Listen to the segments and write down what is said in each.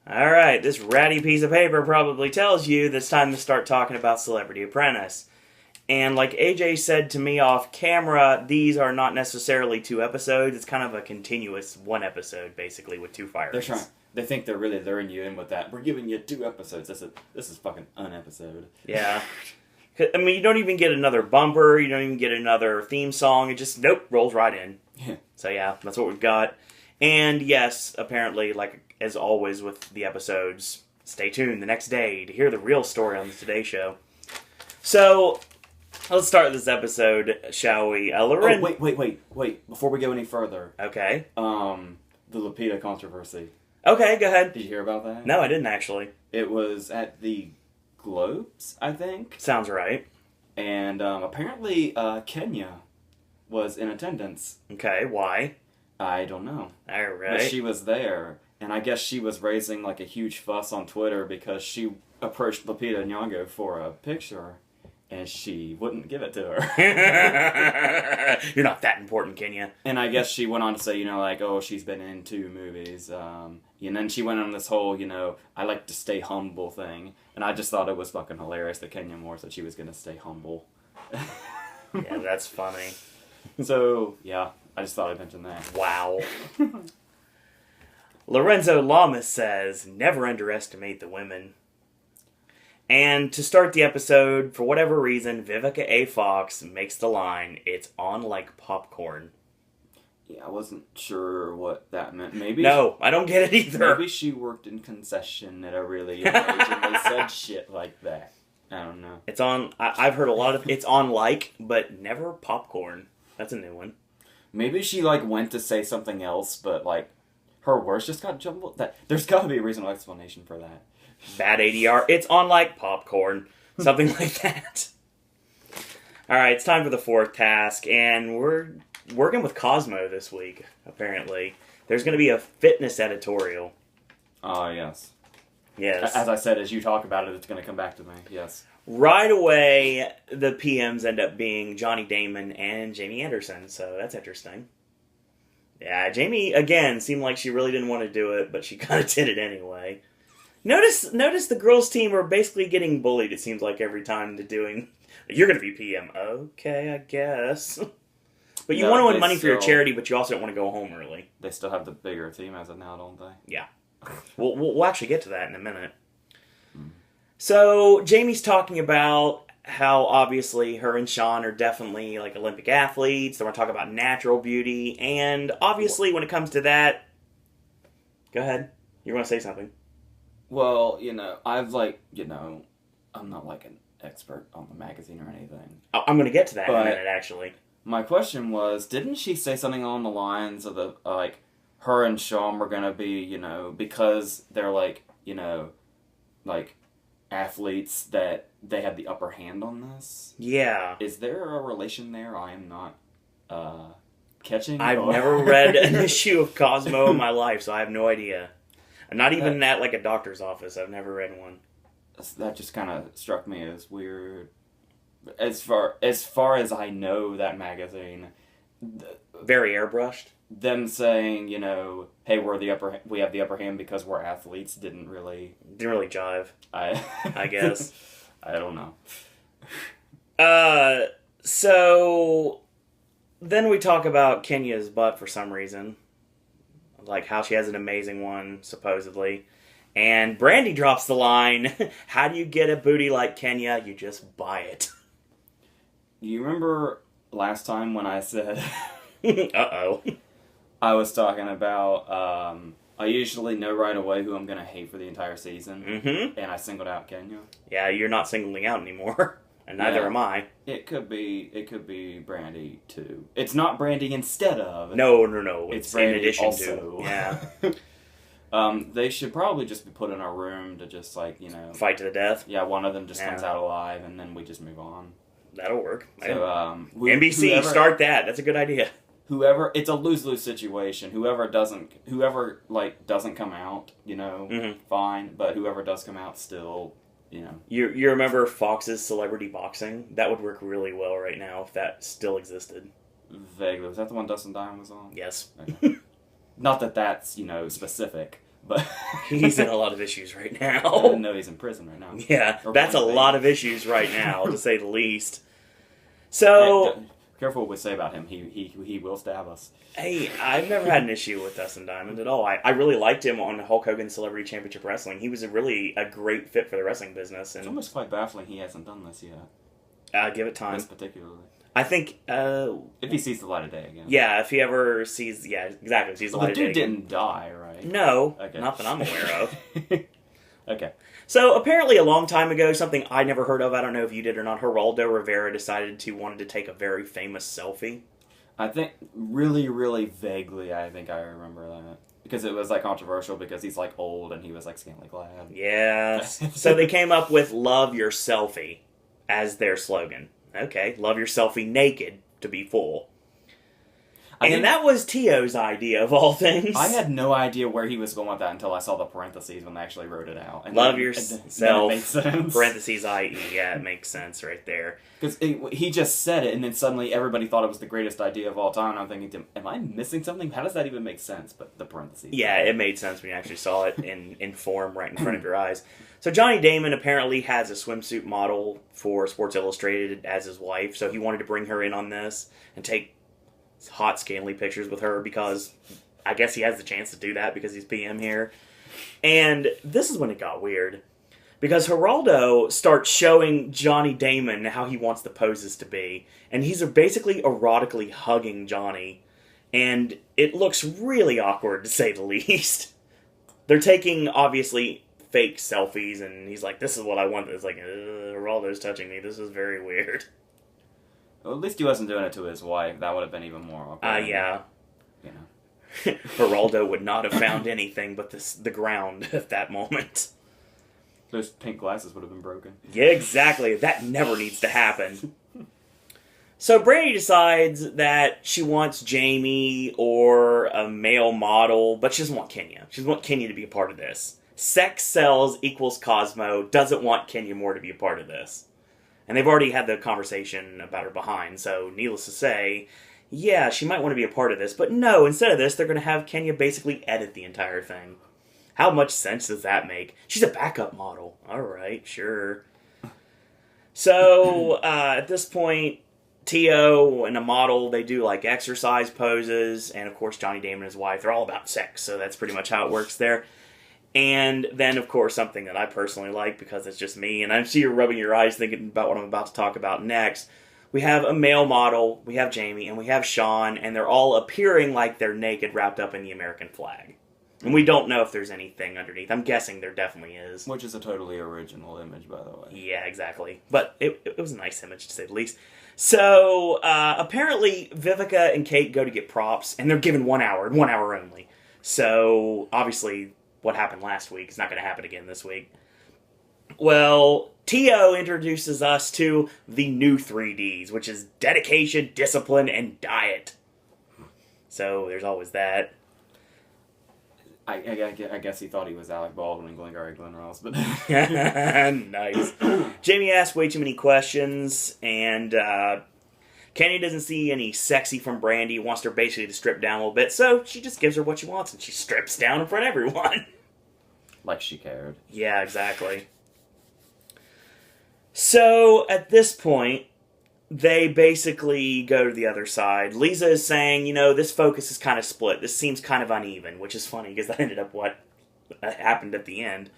Alright, this ratty piece of paper probably tells you that it's time to start talking about Celebrity Apprentice. And like AJ said to me off camera, these are not necessarily 2 episodes. It's kind of a continuous 1 episode, basically, with 2 fire rates. They think they're really luring you in with that. We're giving you 2 episodes. This is fucking an episode. Yeah. I mean, you don't even get another bumper. You don't even get another theme song. It just, rolls right in. Yeah. So yeah, that's what we've got. And yes, apparently, like as always with the episodes, stay tuned the next day to hear the real story on the Today Show. So, let's start this episode, shall we? Wait. Before we go any further. Okay. The Lupita controversy. Okay, go ahead. Did you hear about that? No, I didn't actually. It was at the Globes, I think. Sounds right. And apparently Kenya was in attendance. Okay, why? I don't know. Alright. But she was there, and I guess she was raising like a huge fuss on Twitter because she approached Lupita Nyong'o for a picture, and she wouldn't give it to her. You're not that important, Kenya. And I guess she went on to say, oh, she's been in 2 movies. And then she went on this whole, I like to stay humble thing. And I just thought it was fucking hilarious that Kenya Moore said she was going to stay humble. Yeah, that's funny. So, yeah, I just thought I'd mention that. Wow. Lorenzo Lamas says, never underestimate the women. And to start the episode, for whatever reason, Vivica A. Fox makes the line, it's on like popcorn. Yeah, I wasn't sure what that meant. Maybe No, I don't get it either. Maybe she worked in concession at a really young age and they said shit like that. I don't know. It's on, I've heard a lot of, it's on like, but never popcorn. That's a new one. Maybe she, went to say something else, but, her words just got jumbled. There's gotta be a reasonable explanation for that. Bad ADR. It's on like popcorn. Something like that. Alright, it's time for the 4th task, and we're working with Cosmo this week, apparently. There's going to be a fitness editorial. Yes. Yes. As I said, as you talk about it, it's going to come back to me. Yes. Right away, the PMs end up being Johnny Damon and Jamie Anderson, so that's interesting. Yeah, Jamie, again, seemed like she really didn't want to do it, but she kind of did it anyway. Notice the girls' team are basically getting bullied, it seems like, every time they're doing, you're going to be PM. Okay, I guess. But you want to win money for your charity, but you also don't want to go home early. They still have the bigger team as of now, don't they? Yeah. We'll actually get to that in a minute. So, Jamie's talking about how, obviously, her and Sean are definitely, Olympic athletes. They want to talk about natural beauty. And, obviously, when it comes to that... Go ahead. You want to say something? Well, I've, I'm not, an expert on the magazine or anything. I'm going to get to that in a minute, actually. My question was, didn't she say something along the lines of her and Sean were going to be, because they're, athletes that they have the upper hand on this? Yeah. Is there a relation there I am not catching? I've never read an issue of Cosmo in my life, so I have no idea. Not even at a doctor's office. I've never read one. That just kind of struck me as weird. As far as I know that magazine, very airbrushed. Them saying, hey, we have the upper hand because we're athletes didn't really jive. I guess. I don't know. So then we talk about Kenya's butt for some reason. How she has an amazing one, supposedly. And Brandy drops the line, how do you get a booty like Kenya? You just buy it. You remember last time when I said... Uh-oh. I was talking about, I usually know right away who I'm going to hate for the entire season. Mm-hmm. And I singled out Kenya. Yeah, you're not singling out anymore. And neither am I. It could be Brandy, too. It's not Brandy instead of. No. It's Brandy in addition also. To. Yeah. They should probably just be put in a room to just, fight to the death? Yeah, one of them just comes out alive, and then we just move on. That'll work. So, NBC, start that. That's a good idea. It's a lose-lose situation. Whoever doesn't come out, fine. But whoever does come out still, You remember Fox's Celebrity Boxing? That would work really well right now if that still existed. Vaguely. Was that the one Dustin Diamond was on? Yes. Okay. Not that that's, specific, But He's in a lot of issues right I didn't now. know he's in prison right now. Yeah, Or that's a being lot paid. of issues right now, to say the least. So, Careful what we say about him. He will stab us. hey, I've never had an issue with Dustin Diamond at all. I really liked him on Hulk Hogan Celebrity Championship Wrestling. He was a great fit for the wrestling business, It's and almost quite baffling he hasn't done this yet. give it time. This particularly. I think, If he sees the light of day again. yeah, if he ever sees, exactly, sees the Well, light the of dude day. didn't die, right? No, Okay. not that I'm aware of. Okay. So apparently, a long time ago, something I never heard of. I don't know if you did or not. Geraldo Rivera decided to wanted to take a very famous selfie. I think really, really vaguely, I think I remember that because it was like controversial because he's like old and he was like scantily clad. Yes. So they came up with "Love Your Selfie" as their slogan. Okay, love your selfie naked to be full. And that was T.O.'s idea of all things. I had no idea where he was going with that until I saw the parentheses when they actually wrote it out. And love then- yourself. then it makes sense. Parentheses, i.e. Yeah, it makes sense right there. Because he just said it, and then suddenly everybody thought it was the greatest idea of all time. And I'm thinking, am I missing something? How does that even make sense? But the parentheses. Yeah, it made sense when you actually saw it in form right in front of your eyes. So Johnny Damon apparently has a swimsuit model for Sports Illustrated as his wife, so he wanted to bring her in on this and take hot, scaly pictures with her because I guess he has the chance to do that because he's PM here. And this is when it got weird. Because Geraldo starts showing Johnny Damon how he wants the poses to be. And he's basically erotically hugging Johnny. And it looks really awkward, to say the least. They're taking, obviously, fake selfies, and he's like, this is what I want. It's like, Geraldo's touching me. This is very weird. Well, at least he wasn't doing it to his wife. That would have been even more awkward. Yeah. You know. Geraldo would not have found anything but the ground at that moment. Those pink glasses would have been broken. Yeah, exactly. That never needs to happen. So Brandy decides that she wants Jamie or a male model, but she doesn't want Kenya. She doesn't want Kenya to be a part of this. Sex sells equals Cosmo, doesn't want Kenya Moore to be a part of this. And they've already had the conversation about her behind, so needless to say, yeah, she might want to be a part of this, but no, instead of this, they're going to have Kenya basically edit the entire thing. How much sense does that make? She's a backup model. Alright, sure. So, at this point, T.O. and a model, they do like exercise poses, and of course Johnny Damon and his wife, they're all about sex, so that's pretty much how it works there. And then, of course, something that I personally like, because it's just me, and I see you're rubbing your eyes thinking about what I'm about to talk about next. We have a male model, we have Jamie, and we have Sean, and they're all appearing like they're naked, wrapped up in the American flag. And we don't know if there's anything underneath. I'm guessing there definitely is. Which is a totally original image, by the way. Yeah, exactly. But it was a nice image, to say the least. So, apparently, Vivica and Kate go to get props, and they're given 1 hour, and 1 hour only. So, obviously, what happened last week is not going to happen again this week. Well, T.O. introduces us to the new 3Ds, which is dedication, discipline, and diet. So, there's always that. I guess he thought he was Alec Baldwin and Glengarry Glen Ross, but Nice. Jamie asked way too many questions, and Kenny doesn't see any sexy from Brandy, wants her basically to strip down a little bit, so she just gives her what she wants, and she strips down in front of everyone. like she cared. Yeah, exactly. So, at this point, they basically go to the other side. Lisa is saying, this focus is kind of split. This seems kind of uneven, which is funny, because that ended up what happened at the end.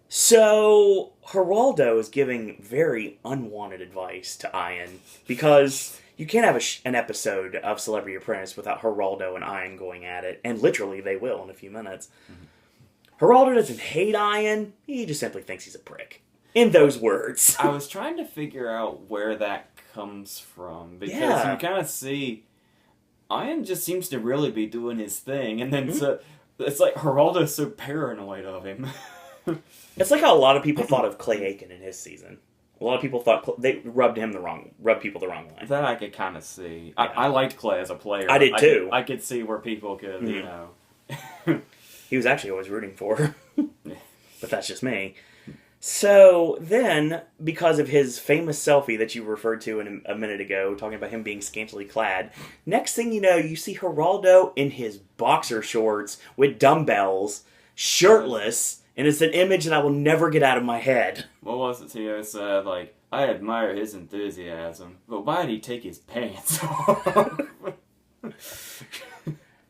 So, Geraldo is giving very unwanted advice to Ian, because you can't have an episode of Celebrity Apprentice without Geraldo and Ian going at it, and literally they will in a few minutes. Geraldo doesn't hate Ian, he just simply thinks he's a prick. In those words. I was trying to figure out where that comes from, because Yeah. you kind of see Ian just seems to really be doing his thing, and then so it's like Geraldo's so paranoid of him. It's like how a lot of people thought of Clay Aiken in his season. A lot of people thought they rubbed people the wrong way. That I could kind of see. Yeah. I liked Clay as a player. I did too. I could see where people could, He was actually always rooting for her. But that's just me. So then, because of his famous selfie that you referred to a minute ago, talking about him being scantily clad, next thing you know, you see Geraldo in his boxer shorts with dumbbells, shirtless, and it's an image that I will never get out of my head. What was it Tio said? Like, I admire his enthusiasm, but why did he take his pants off?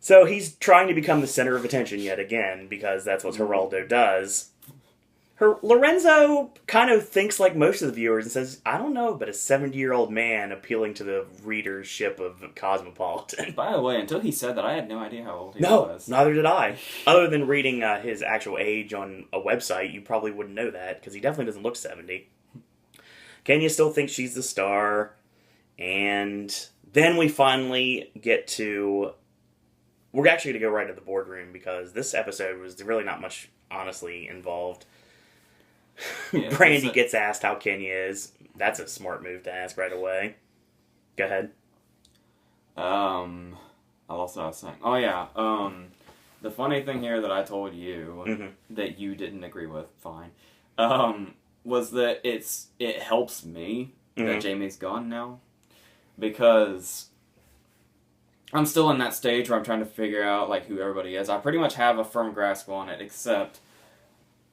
So he's trying to become the center of attention yet again, because that's what Geraldo does. Lorenzo kind of thinks like most of the viewers and says, I don't know, but a 70-year-old man appealing to the readership of Cosmopolitan. By the way, until he said that, I had no idea how old he was. No, neither did I. Other than reading his actual age on a website, you probably wouldn't know that, because he definitely doesn't look 70. Kenya still thinks she's the star, and then we finally get to... We're actually going to go right to the boardroom, because this episode was really not much, honestly, involved. Yeah, Brandy gets asked how Kenya is. That's a smart move to ask right away. Go ahead. I lost what I was saying. Oh, yeah. The funny thing here that I told you that you didn't agree with, fine, was that it helps me that Jamie's gone now. Because I'm still in that stage where I'm trying to figure out like who everybody is. I pretty much have a firm grasp on it, except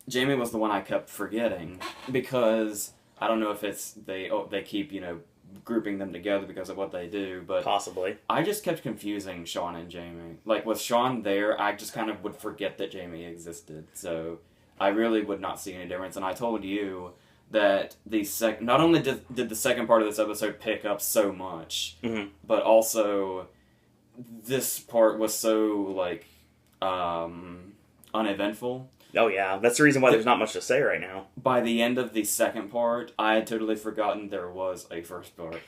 Jamie was the one I kept forgetting, because I don't know if it's they keep, grouping them together because of what they do, but possibly. I just kept confusing Sean and Jamie. Like, with Sean there, I just kind of would forget that Jamie existed, so I really would not see any difference. And I told you that not only did the second part of this episode pick up so much, but also this part was so, uneventful. Oh, yeah. That's the reason why there's not much to say right now. By the end of the second part, I had totally forgotten there was a first part.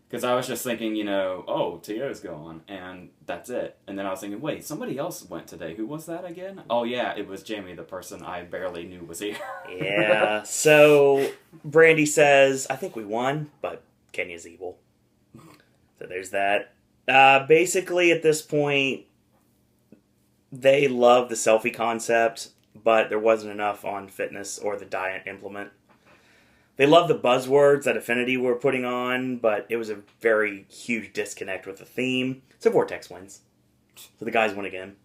Because I was just thinking, Tio's gone, and that's it. And then I was thinking, wait, somebody else went today. Who was that again? Oh, yeah, it was Jamie, the person I barely knew was here. Yeah. So, Brandy says, I think we won, but Kenya's evil. So there's that. Basically, at this point, they love the selfie concept, but there wasn't enough on fitness or the diet implement. They love the buzzwords that Affinity were putting on, but it was a very huge disconnect with the theme. So Vortex wins. So the guys win again.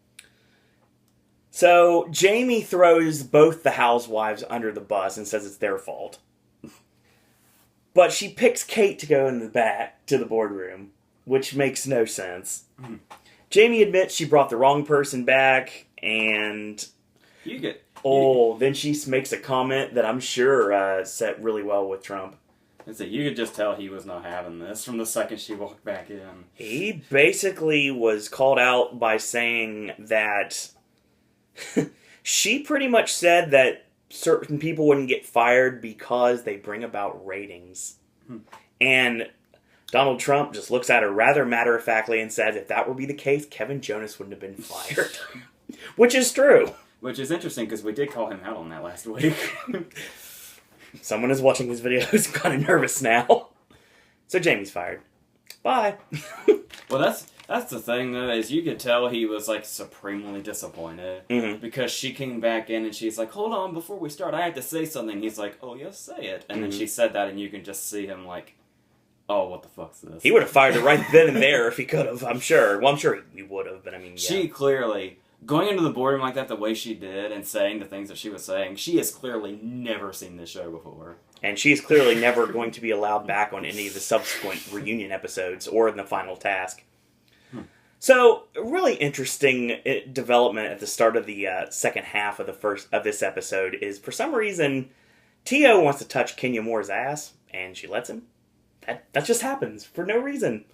So Jamie throws both the housewives under the bus and says it's their fault. But she picks Kate to go in the back to the boardroom, which makes no sense. Jamie admits she brought the wrong person back, and then she makes a comment that I'm sure set really well with Trump. You could just tell he was not having this from the second she walked back in. He basically was called out by saying that she pretty much said that certain people wouldn't get fired because they bring about ratings. And Donald Trump just looks at her rather matter-of-factly and says, if that would be the case, Kevin Jonas wouldn't have been fired. Which is true. Which is interesting, because we did call him out on that last week. Someone is watching his videos kind of nervous now. So Jamie's fired. Bye. Well, that's the thing, though, is you could tell he was, supremely disappointed. Because she came back in and she's like, hold on, before we start, I have to say something. He's like, oh, yes, say it. And then she said that, and you can just see him oh, what the fuck's this? He would have fired her right then and there if he could have, I'm sure. Well, I'm sure he would have, but I mean, yeah. She clearly, going into the boardroom like that the way she did and saying the things that she was saying, she has clearly never seen this show before. And she is clearly never going to be allowed back on any of the subsequent reunion episodes or in the final task. So, a really interesting development at the start of the second half of this episode is, for some reason, Tio wants to touch Kenya Moore's ass, and she lets him. That just happens for no reason.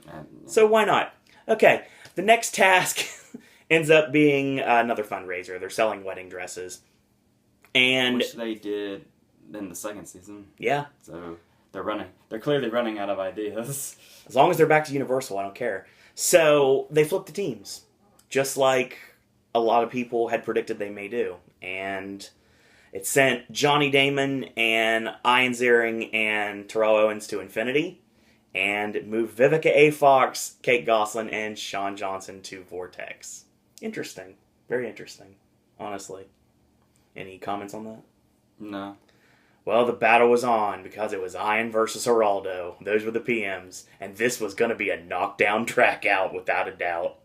So why not? Okay, the next task ends up being another fundraiser. They're selling wedding dresses. Which they did in the second season. Yeah. So they're clearly running out of ideas. As long as they're back to Universal, I don't care. So they flip the teams. Just like a lot of people had predicted they may do. And it sent Johnny Damon and Ian Ziering and Terrell Owens to Infinity, and it moved Vivica A. Fox, Kate Gosselin, and Sean Johnson to Vortex. Interesting. Very interesting, honestly. Any comments on that? No. Well, the battle was on, because it was Ian versus Geraldo. Those were the PMs, and this was going to be a knockdown track out, without a doubt.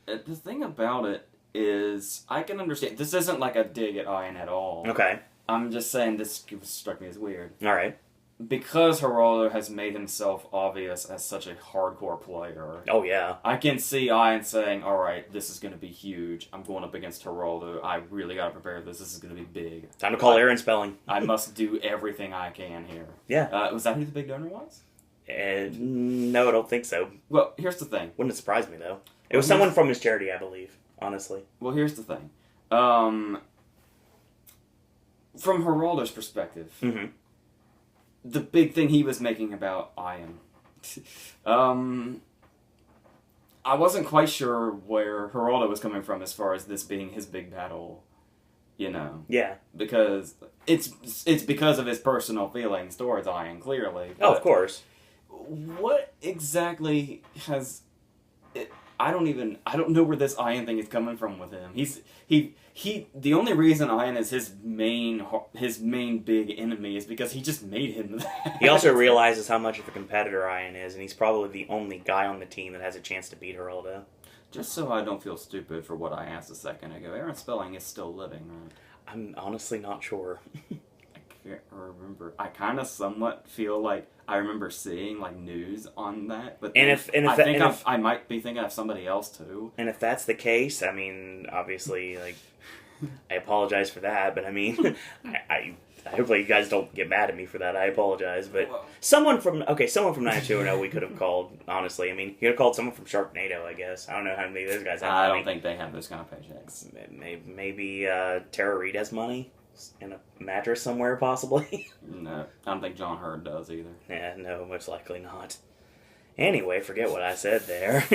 The thing about it is I can understand. This isn't like a dig at Ian at all. Okay. I'm just saying this struck me as weird. All right. Because Geraldo has made himself obvious as such a hardcore player. Oh, yeah. I can see Ian saying, alright, this is going to be huge. I'm going up against Geraldo. I really got to prepare this. This is going to be big. Time to call Aaron Spelling. I must do everything I can here. Yeah. Was that who the big donor was? No, I don't think so. Well, here's the thing. Wouldn't surprise me, though. It was someone from his charity, I believe, honestly. Well, here's the thing. From Geraldo's perspective, the big thing he was making about Ian, I wasn't quite sure where Geraldo was coming from as far as this being his big battle, you know. Yeah. Because it's because of his personal feelings towards Ian, clearly. Oh, of course. What exactly has... I don't know where this Ian thing is coming from with him. The only reason Ian is his main big enemy is because he just made him that. He also realizes how much of a competitor Ian is, and he's probably the only guy on the team that has a chance to beat Geraldo. Just so I don't feel stupid for what I asked a second ago, Aaron Spelling is still living, right? I'm honestly not sure. I can't remember. I kind of somewhat feel like I remember seeing like news on that, but I might be thinking of somebody else too. And if that's the case, I mean, obviously, like, I apologize for that, but I mean, I hopefully you guys don't get mad at me for that. I apologize, but someone from 90210 we could have called. Honestly, I mean, you could have called someone from Sharknado. I guess I don't know how many of those guys have. I don't think they have those kind of paychecks. Maybe Tara Reid has money in a mattress somewhere, possibly. No, I don't think John Hurd does either. Yeah, no, most likely not. Anyway, forget what I said there.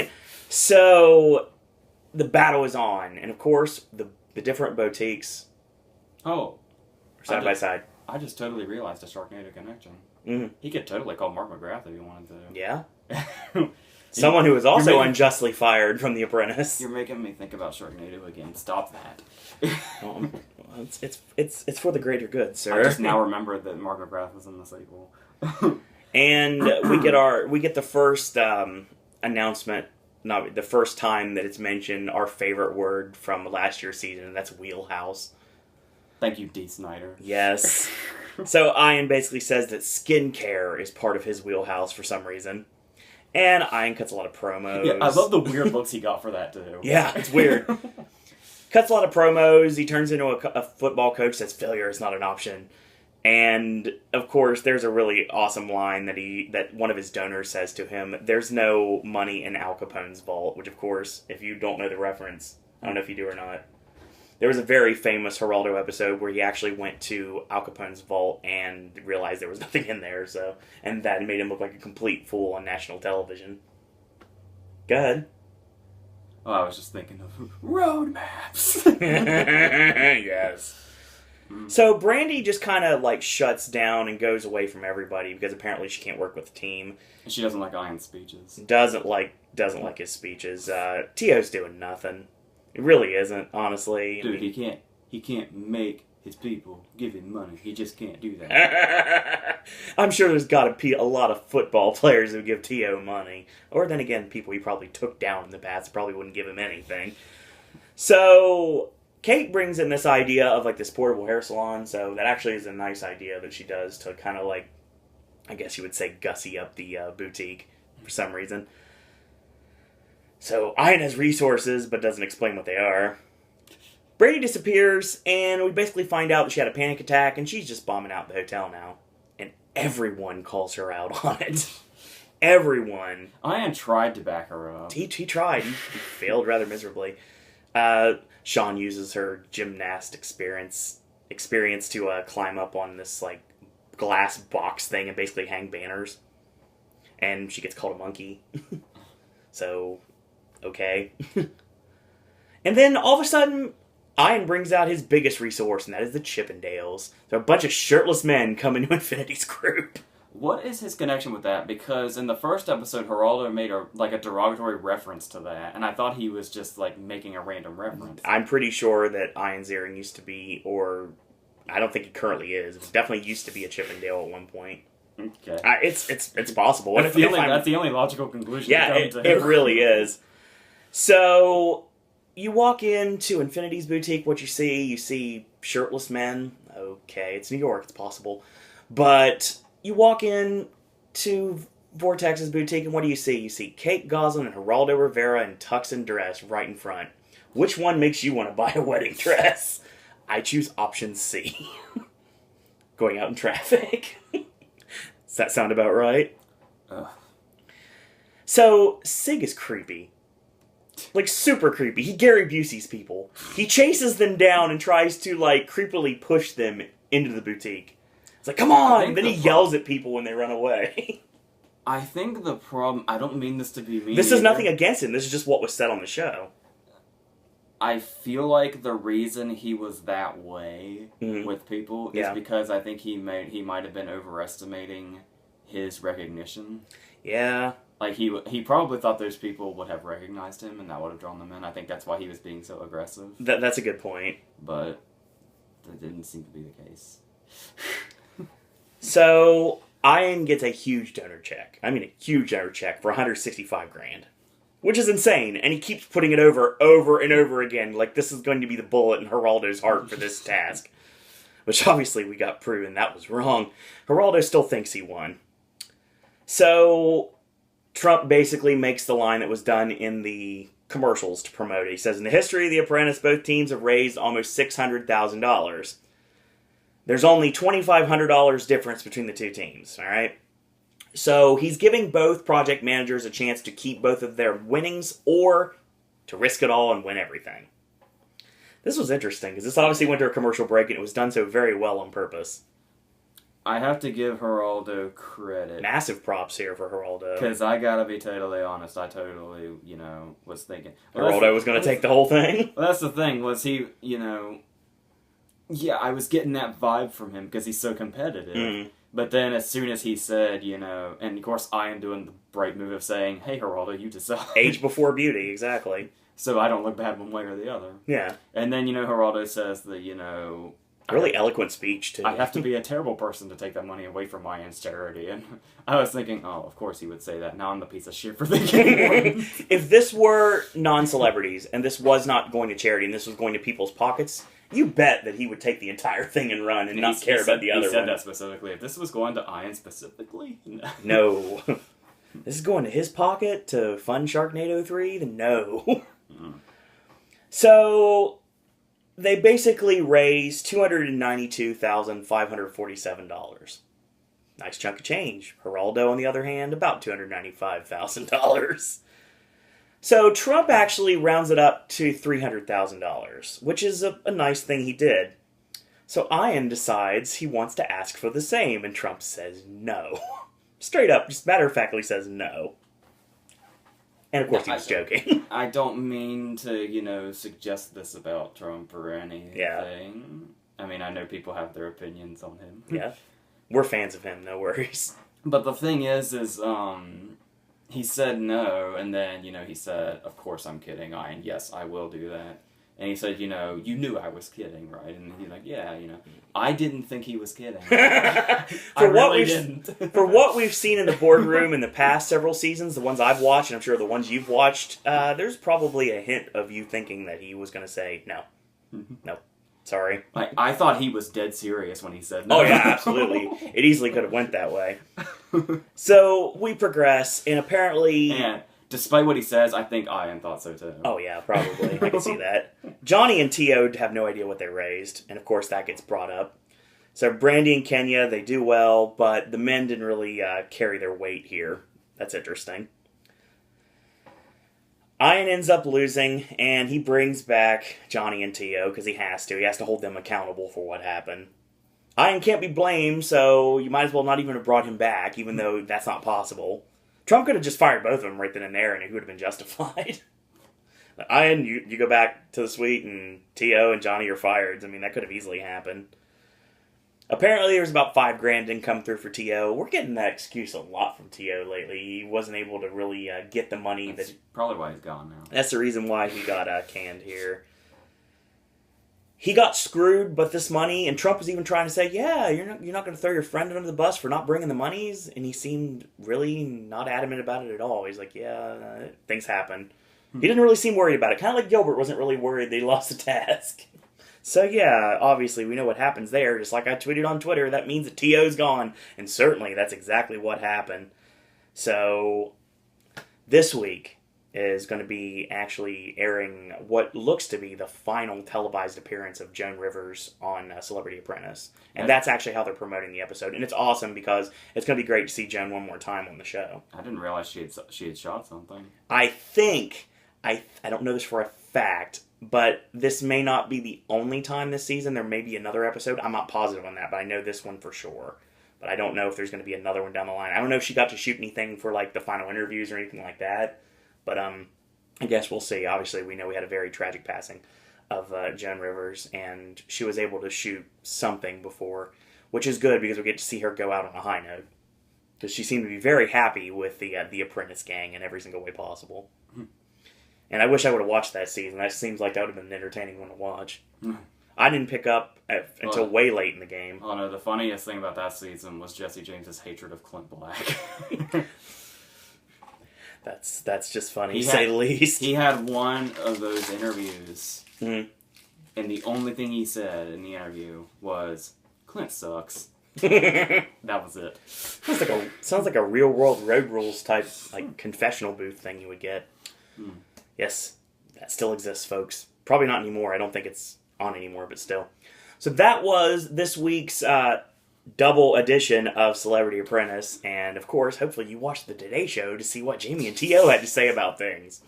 So the battle is on, and of course the different boutiques. Oh. Side by side. I just totally realized a Sharknado connection. Mm-hmm. He could totally call Mark McGrath if he wanted to. Yeah. Someone who was also unjustly fired from The Apprentice. You're making me think about Sharknado again. Stop that. Well, it's for the greater good, sir. I just now remembered that Mark McGrath was in the sequel. And we get the first announcement. Not the first time that it's mentioned. Our favorite word from last year's season, and that's wheelhouse. Thank you, D. Snyder. Yes. So Ian basically says that skincare is part of his wheelhouse for some reason. And Ian cuts a lot of promos. Yeah, I love the weird looks he got for that, too. Yeah, it's weird. Cuts a lot of promos. He turns into a football coach, says failure is not an option. And, of course, there's a really awesome line that one of his donors says to him, there's no money in Al Capone's vault, which, of course, if you don't know the reference, I don't know if you do or not. There was a very famous Geraldo episode where he actually went to Al Capone's vault and realized there was nothing in there, and that made him look like a complete fool on national television. Go ahead. Oh, I was just thinking of road maps. Yes. So Brandy just kind of like shuts down and goes away from everybody because apparently she can't work with the team. And she doesn't like Ian's speeches. Doesn't like his speeches. Tio's doing nothing. It really isn't, honestly. Dude, he can't make his people give him money. He just can't do that. I'm sure there's got to be a lot of football players who give Tio money. Or then again, people he probably took down in the past probably wouldn't give him anything. So Kate brings in this idea of like this portable hair salon. So that actually is a nice idea that she does to kind of like, I guess you would say, gussy up the boutique for some reason. So Ian has resources, but doesn't explain what they are. Brady disappears, and we basically find out that she had a panic attack, and she's just bombing out the hotel now. And everyone calls her out on it. Everyone. Ian tried to back her up. He tried. He failed rather miserably. Sean uses her gymnast experience to climb up on this like glass box thing and basically hang banners. And she gets called a monkey. So... okay. And then all of a sudden, Ian brings out his biggest resource, and that is the Chippendales. They're a bunch of shirtless men coming to Infinity's group. What is his connection with that? Because in the first episode, Geraldo made a derogatory reference to that, and I thought he was just like making a random reference. I'm pretty sure that Ian's earring used to be, or I don't think it currently is. It definitely used to be a Chippendale at one point. Okay. It's possible. That's the only logical conclusion. Yeah, it really is. So, you walk into Infinity's boutique, what you see shirtless men. Okay, it's New York, it's possible. But you walk in to Vortex's boutique, and what do you see? You see Kate Gosselin and Geraldo Rivera in tux and dress right in front. Which one makes you want to buy a wedding dress? I choose option C. Going out in traffic. Does that sound about right? Ugh. So, Sig is creepy. Like, super creepy. He Gary Busey's people. He chases them down and tries to, like, creepily push them into the boutique. It's like, come on! Then he yells at people when they run away. I think the problem... I don't mean this to be mean. This is nothing against him. This is just what was said on the show. I feel like the reason he was that way with people is because I think he might have been overestimating his recognition. Yeah. Like, he probably thought those people would have recognized him, and that would have drawn them in. I think that's why he was being so aggressive. That's a good point. But that didn't seem to be the case. So, Ian gets a huge donor check. I mean, a huge donor check for $165,000. Which is insane, and he keeps putting it over and over again, like this is going to be the bullet in Geraldo's heart for this task. Which obviously we got proven that was wrong. Geraldo still thinks he won. So, Trump basically makes the line that was done in the commercials to promote it. He says, in the history of The Apprentice, both teams have raised almost $600,000. There's only $2,500 difference between the two teams, alright? So he's giving both project managers a chance to keep both of their winnings or to risk it all and win everything. This was interesting because this obviously went to a commercial break and it was done so very well on purpose. I have to give Geraldo credit. Massive props here for Geraldo. Because I gotta be totally honest, I totally, was thinking... Geraldo was going to take the whole thing? Well, that's the thing, was he, Yeah, I was getting that vibe from him because he's so competitive. Mm. But then as soon as he said, and of course I am doing the bright move of saying, hey Geraldo, you decide. Age before beauty, exactly. So I don't look bad one way or the other. Yeah. And then, Geraldo says that, really eloquent speech, too. I have to be a terrible person to take that money away from Ian's charity. And I was thinking, oh, of course he would say that. Now I'm the piece of shit for thinking. If this were non-celebrities, and this was not going to charity, and this was going to people's pockets, you bet that he would take the entire thing and run and not care about the other one. He said that specifically. If this was going to Ian specifically? No. This is going to his pocket to fund Sharknado 3? Then no. So... they basically raised $292,547. Nice chunk of change. Geraldo, on the other hand, about $295,000. So Trump actually rounds it up to $300,000, which is a nice thing he did. So Ian decides he wants to ask for the same, and Trump says no. Straight up, just matter-of-factly says no. And of course he was joking. I don't mean to, suggest this about Trump or anything. Yeah. I mean, I know people have their opinions on him. Yeah. We're fans of him, no worries. But the thing is, he said no, and then, he said, of course I'm kidding, Ian. Yes, I will do that. And he said, you knew I was kidding, right? And he's like, yeah, I didn't think he was kidding. For what we've seen in the boardroom in the past several seasons, the ones I've watched, and I'm sure the ones you've watched, there's probably a hint of you thinking that he was going to say, no. No. Sorry. I thought he was dead serious when he said no. Oh, yeah, absolutely. It easily could have went that way. So, we progress, and apparently... And despite what he says, I think Ian thought so too. Oh yeah, probably. I can see that. Johnny and T.O. have no idea what they raised, and of course that gets brought up. So Brandy and Kenya, they do well, but the men didn't really carry their weight here. That's interesting. Ian ends up losing, and he brings back Johnny and T.O. because he has to. He has to hold them accountable for what happened. Ian can't be blamed, so you might as well not even have brought him back, even though that's not possible. Trump could have just fired both of them right then and there, and it would have been justified. Ian, you go back to the suite, and T.O. and Johnny are fired. I mean, that could have easily happened. Apparently, there was about $5,000 didn't come through for T.O. We're getting that excuse a lot from T.O. lately. He wasn't able to really get the money. That's probably why he's gone now. That's the reason why he got canned here. He got screwed, but this money, and Trump was even trying to say, yeah, you're not going to throw your friend under the bus for not bringing the monies, and he seemed really not adamant about it at all. He's like, yeah, things happen. He didn't really seem worried about it. Kind of like Gilbert wasn't really worried that he lost the task. So yeah, obviously we know what happens there. Just like I tweeted on Twitter, that means that T.O.'s gone. And certainly that's exactly what happened. So this week is going to be actually airing what looks to be the final televised appearance of Joan Rivers on Celebrity Apprentice. And that's actually how they're promoting the episode. And it's awesome because it's going to be great to see Joan one more time on the show. I didn't realize she had shot something. I think, I don't know this for a fact, but this may not be the only time this season. There may be another episode. I'm not positive on that, but I know this one for sure. But I don't know if there's going to be another one down the line. I don't know if she got to shoot anything for like the final interviews or anything like that. But I guess we'll see. Obviously, we know we had a very tragic passing of Joan Rivers, and she was able to shoot something before, which is good because we get to see her go out on a high note. Because she seemed to be very happy with the Apprentice gang in every single way possible. And I wish I would have watched that season. That seems like that would have been an entertaining one to watch. I didn't pick up until way late in the game. Oh no, the funniest thing about that season was Jesse James's hatred of Clint Black. That's just funny, to say the least. He had one of those interviews, and the only thing he said in the interview was, Clint sucks. That was it. Sounds like a real world Road Rules type like confessional booth thing you would get. Yes, that still exists, folks. Probably not anymore. I don't think it's on anymore, but still. So that was this week's double edition of Celebrity Apprentice, and of course, hopefully you watched the Today Show to see what Jamie and T.O. had to say about things.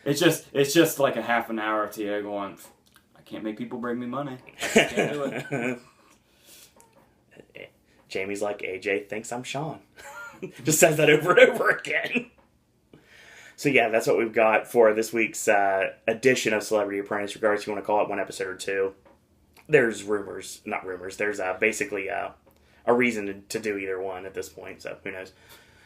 It's just like a half an hour of T.O. going, I can't make people bring me money. I just can't do it. Jamie's like, AJ thinks I'm Sean. Just says that over and over again. So yeah, that's what we've got for this week's edition of Celebrity Apprentice, regardless if you want to call it one episode or two. There's not rumors, there's basically a reason to do either one at this point, so who knows.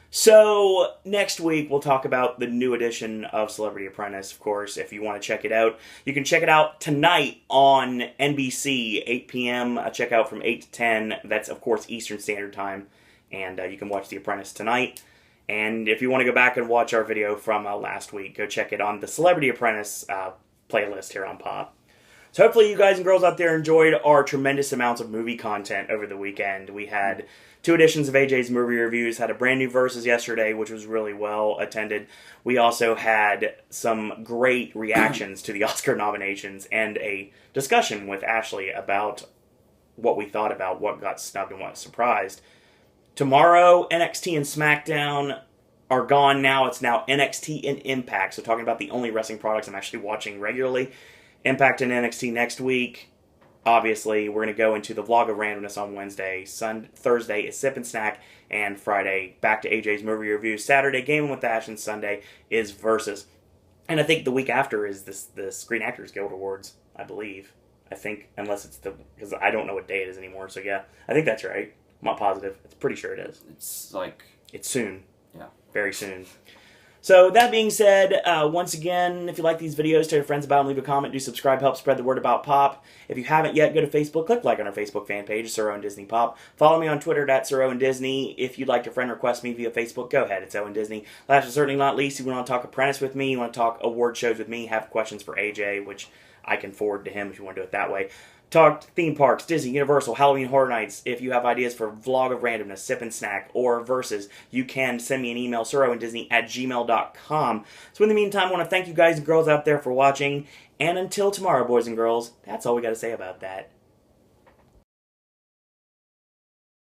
So next week we'll talk about the new edition of Celebrity Apprentice, of course. If you want to check it out, you can check it out tonight on NBC, 8 p.m. Check out from 8 to 10. That's, of course, Eastern Standard Time, and you can watch The Apprentice tonight. And if you want to go back and watch our video from last week, go check it on the Celebrity Apprentice playlist here on Pop. So hopefully you guys and girls out there enjoyed our tremendous amounts of movie content over the weekend. We had 2 editions of AJ's movie reviews, had a brand new Versus yesterday, which was really well attended. We also had some great reactions to the Oscar nominations and a discussion with Ashley about what we thought about what got snubbed and what surprised. Tomorrow, NXT and SmackDown are gone now. It's now NXT and Impact. So talking about the only wrestling products I'm actually watching regularly. Impact and NXT next week. Obviously, we're going to go into the Vlog of Randomness on Wednesday. Thursday is Sip and Snack. And Friday, back to AJ's movie review. Saturday, Gaming with Ash. And Sunday is Versus. And I think the week after is the Screen Actors Guild Awards, I believe. I think, unless it's because I don't know what day it is anymore. So yeah, I think that's right. I'm not positive. It's pretty sure it is. It's soon. Yeah. Very soon. So, that being said, once again, if you like these videos, tell your friends about them, leave a comment, do subscribe, help spread the word about Pop. If you haven't yet, go to Facebook, click like on our Facebook fan page, Sir Owen Disney Pop. Follow me on Twitter, at Sir Owen Disney. If you'd like to friend request me via Facebook, go ahead, it's Owen Disney. Last but certainly not least, if you want to talk Apprentice with me, you want to talk award shows with me, have questions for AJ, which I can forward to him if you want to do it that way. Talk theme parks, Disney, Universal, Halloween Horror Nights. If you have ideas for Vlog of Randomness, Sip and Snack, or Versus, you can send me an email, siroandisney@gmail.com. So in the meantime, I want to thank you guys and girls out there for watching. And until tomorrow, boys and girls, that's all we got to say about that.